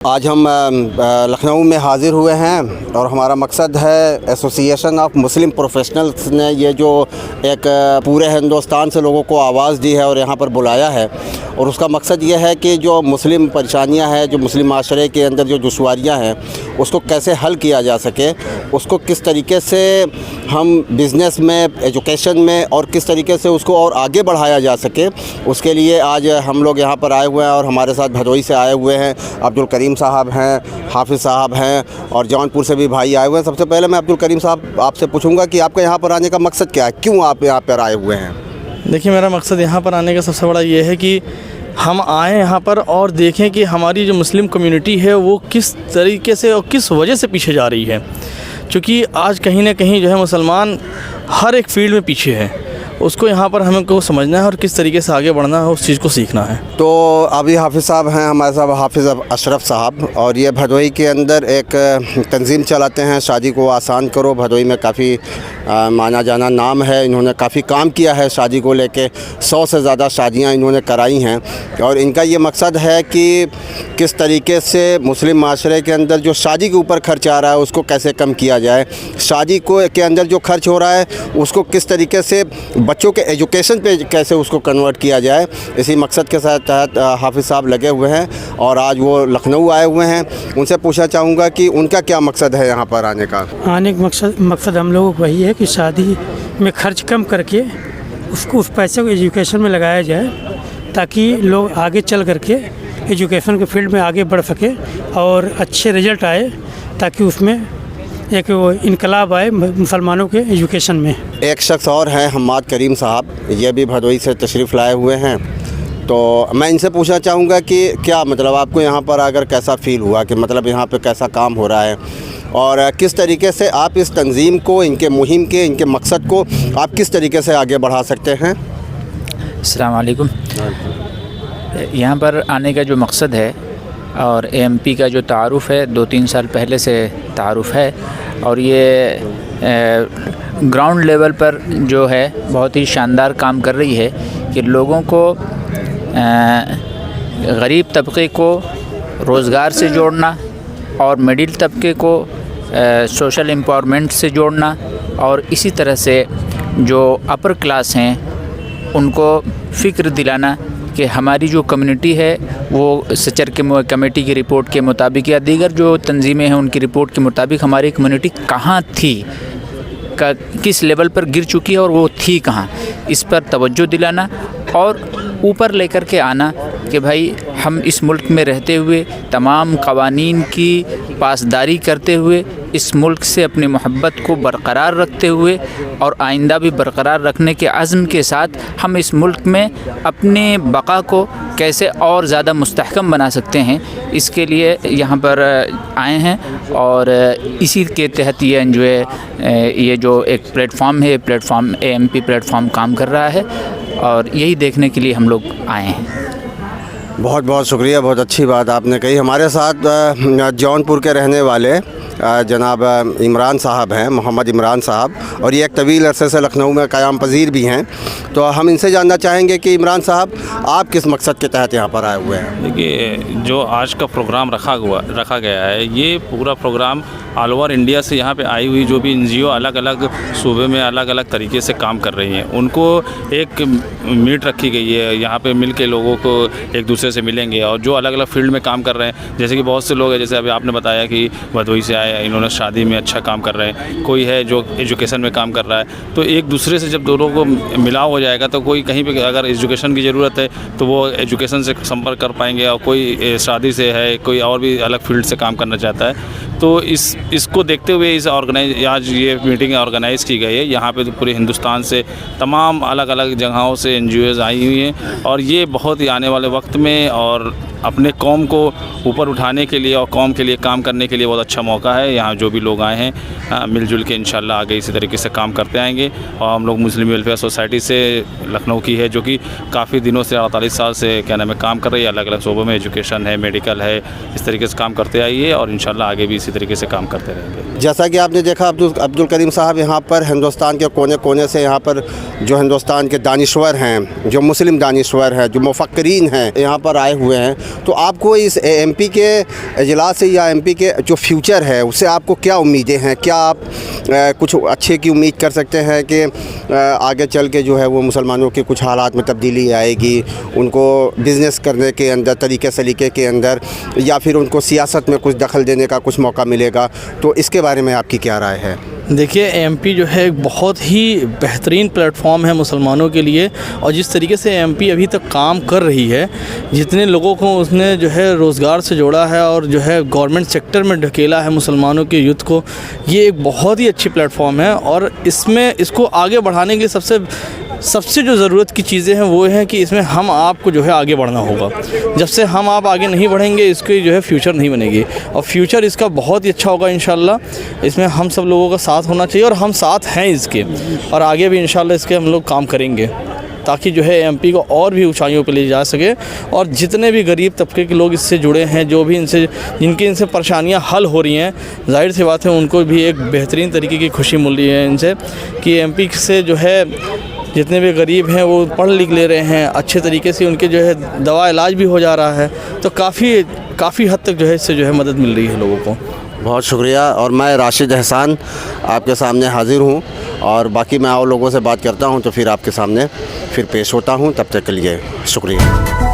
आज हम लखनऊ में हाज़िर हुए हैं और हमारा मकसद है एसोसिएशन ऑफ मुस्लिम प्रोफेशनल्स ने ये जो एक पूरे हिंदुस्तान से लोगों को आवाज़ दी है और यहाँ पर बुलाया है, और उसका मकसद ये है कि जो मुस्लिम परेशानियाँ हैं, जो मुस्लिम माशरे के अंदर जो दुश्वारियाँ हैं, उसको कैसे हल किया जा सके, उसको किस तरीके से हम बिज़नेस में, एजुकेशन में और किस तरीके से उसको और आगे बढ़ाया जा सके, उसके लिए आज हम लोग यहाँ पर आए हुए हैं। और हमारे साथ भदोही से आए हुए हैं अब्दुल करीम साहब हैं, हाफिज़ साहब हैं और जौनपुर से भी भाई आए हुए हैं। सबसे पहले मैं अब्दुल करीम साहब आपसे पूछूंगा कि आपका यहाँ पर आने का मकसद क्या है, क्यों आप यहाँ पर आए हुए हैं? देखिए, मेरा मकसद यहाँ पर आने का सबसे बड़ा ये है कि हम आएँ यहाँ पर और देखें कि हमारी जो मुस्लिम कम्युनिटी है वो किस तरीके से और किस वजह से पीछे जा रही है। क्योंकि आज कहीं ना कहीं जो है मुसलमान हर एक फील्ड में पीछे है, उसको यहाँ पर हमको समझना है और किस तरीके से आगे बढ़ना है, उस चीज़ को सीखना है। तो अभी हाफिज़ साहब हैं हमारे साथ, हाफिज़ अशरफ साहब, और ये भदोही के अंदर एक तंजीम चलाते हैं, शादी को आसान करो। भदोही में काफ़ी माना जाना नाम है, इन्होंने काफ़ी काम किया है शादी को लेके, 100 से ज़्यादा शादियाँ इन्होंने कराई हैं। और इनका ये मकसद है कि किस तरीके से मुस्लिम माशरे के अंदर जो शादी के ऊपर खर्च आ रहा है उसको कैसे कम किया जाए, शादी को के अंदर जो खर्च हो रहा है उसको किस तरीके से बच्चों के एजुकेशन पे कैसे उसको कन्वर्ट किया जाए, इसी मकसद के साथ तहत हाफिज़ साहब लगे हुए हैं और आज वो लखनऊ आए हुए हैं। उनसे पूछना चाहूँगा कि उनका क्या मकसद है यहाँ पर आने का? आने का मकसद हम लोगों को वही है कि शादी में खर्च कम करके उस पैसे को एजुकेशन में लगाया जाए, ताकि लोग आगे चल करके एजुकेशन के फील्ड में आगे बढ़ सके और अच्छे रिजल्ट आए, ताकि उसमें एक वो इनकलाब आए मुसलमानों के एजुकेशन में। एक शख्स और हैं हम्माद करीम साहब, ये भी भदोही से तशरीफ़ लाए हुए हैं। तो मैं इनसे पूछना चाहूँगा कि क्या मतलब आपको यहाँ पर आकर कैसा फ़ील हुआ, कि मतलब यहाँ पे कैसा काम हो रहा है और किस तरीके से आप इस तंजीम को, इनके मुहिम के, इनके मकसद को आप किस तरीके से आगे बढ़ा सकते हैं? अस्सलाम वालेकुम। यहाँ पर आने का जो मकसद है और एएमपी का जो तारुफ़ है, 2-3 साल पहले से तारुफ़ है, और ये ग्राउंड लेवल पर जो है बहुत ही शानदार काम कर रही है कि लोगों को, गरीब तबके को रोज़गार से जोड़ना और मिडिल तबके को सोशल एम्पावरमेंट से जोड़ना, और इसी तरह से जो अपर क्लास हैं उनको फ़िक्र दिलाना कि हमारी जो कम्युनिटी है वो सचर के कमेटी की रिपोर्ट के मुताबिक या दीगर जो तंजीमें हैं उनकी रिपोर्ट के मुताबिक हमारी कम्युनिटी कहाँ थी, किस लेवल पर गिर चुकी है और वो थी कहाँ, इस पर तवज्जो दिलाना और ऊपर लेकर के आना कि भाई हम इस मुल्क में रहते हुए तमाम क़वानीन की पासदारी करते हुए, इस मुल्क से अपनी मोहब्बत को बरक़रार रखते हुए और आइंदा भी बरक़रार रखने के अज़्म के साथ हम इस मुल्क में अपने बक़ा को कैसे और ज़्यादा मुस्तहकम बना सकते हैं, इसके लिए यहाँ पर आए हैं। और इसी के तहत ये जो एक प्लेटफॉर्म है, प्लेटफॉर्म एएमपी प्लेटफॉर्म काम कर रहा है और यही देखने के लिए हम लोग आए हैं। बहुत बहुत शुक्रिया, बहुत अच्छी बात आपने कही। हमारे साथ जौनपुर के रहने वाले जनाब इमरान साहब हैं, मोहम्मद इमरान साहब, और ये एक तवील अरसे से लखनऊ में क़याम पज़ीर भी हैं। तो हम इनसे जानना चाहेंगे कि इमरान साहब, आप किस मकसद के तहत यहाँ पर आए हुए हैं? देखिए, जो आज का प्रोग्राम रखा गया है, ये पूरा प्रोग्राम ऑल ओवर इंडिया से यहाँ पे आई हुई जो भी एनजीओ अलग अलग सूबे में अलग अलग तरीके से काम कर रही हैं, उनको एक मीट रखी गई है। यहाँ पे मिल के लोगों को एक दूसरे से मिलेंगे और जो अलग अलग फील्ड में काम कर रहे हैं, जैसे कि बहुत से लोग हैं, जैसे अभी आपने बताया कि भदोही से आए, इन्होंने शादी में अच्छा काम कर रहे हैं, कोई है जो एजुकेशन में काम कर रहा है। तो एक दूसरे से जब दोनों को मिलाव हो जाएगा तो कोई कहीं पे अगर एजुकेशन की ज़रूरत है तो वो एजुकेशन से संपर्क कर पाएंगे, और कोई शादी से है, कोई और भी अलग फील्ड से काम करना चाहता है। तो इसको देखते हुए आज ये मीटिंग ऑर्गेनाइज़ की गई है। यहाँ पे तो पूरे हिंदुस्तान से तमाम अलग अलग जगहों से एनजीओज़ आई हुई हैं, और ये बहुत ही आने वाले वक्त में और अपने कौम को ऊपर उठाने के लिए और कौम के लिए काम करने के लिए बहुत अच्छा मौका है। यहाँ जो भी लोग आए हैं मिलजुल के इंशाल्लाह आगे इसी तरीके से काम करते आएंगे। और हम लोग मुस्लिम वेलफेयर सोसाइटी से लखनऊ की है, जो कि काफ़ी दिनों से 48 साल से काम कर रही है, अलग अलग शोबों में, एजुकेशन है, मेडिकल है, इस तरीके से काम करते आई है और इंशाल्लाह आगे भी इसी तरीके से काम करते रहेंगे। जैसा कि आपने देखा अब्दुल करीम साहब यहाँ पर हिंदुस्तान के कोने कोने से यहाँ पर जो हिंदुस्तान के दानिश्वर हैं, जो मुस्लिम दानिश्वर हैं, जो मुफक्किरीन हैं, यहाँ पर आए हुए हैं। तो आपको इस एमपी के इजलास से या एमपी के जो फ्यूचर है उससे आपको क्या उम्मीदें हैं? क्या आप कुछ अच्छे की उम्मीद कर सकते हैं कि आगे चल के जो है वो मुसलमानों के कुछ हालात में तब्दीली आएगी, उनको बिज़नेस करने के अंदर तरीके सलीके के अंदर, या फिर उनको सियासत में कुछ दखल देने का कुछ मौका मिलेगा? तो इसके बारे में आपकी क्या राय है? देखिए, एमपी जो है एक बहुत ही बेहतरीन प्लेटफॉर्म है मुसलमानों के लिए, और जिस तरीके से एमपी अभी तक काम कर रही है, जितने लोगों को उसने जो है रोज़गार से जोड़ा है और जो है गवर्नमेंट सेक्टर में ढकेला है मुसलमानों के यूथ को, ये एक बहुत ही अच्छी प्लेटफॉर्म है। और इसको आगे बढ़ाने के सबसे जो ज़रूरत की चीज़ें हैं वो हैं कि इसमें हम आपको जो है आगे बढ़ना होगा। जब से हम आप आगे नहीं बढ़ेंगे, इसकी जो है फ्यूचर नहीं बनेगी, और फ्यूचर इसका बहुत ही अच्छा होगा इंशाल्लाह। इसमें हम सब लोगों का साथ होना चाहिए, और हम साथ हैं इसके, और आगे भी इंशाल्लाह इसके हम लोग काम करेंगे ताकि जो है एमपी को और भी ऊंचाइयों पे ले जा सके। और जितने भी गरीब तबके के लोग इससे जुड़े हैं, जो भी इनसे परेशानियां हल हो रही हैं, जाहिर सी बात है उनको भी एक बेहतरीन तरीके की खुशी मिल रही है इनसे कि एमपी से जो है जितने भी गरीब हैं वो पढ़ लिख ले रहे हैं, अच्छे तरीके से उनके जो है दवा इलाज भी हो जा रहा है। तो काफ़ी हद तक जो है इससे जो है मदद मिल रही है लोगों को। बहुत शुक्रिया। और मैं राशिद एहसान आपके सामने हाज़िर हूँ, और बाकी मैं और लोगों से बात करता हूँ तो फिर आपके सामने फिर पेश होता हूँ। तब तक के लिए शुक्रिया।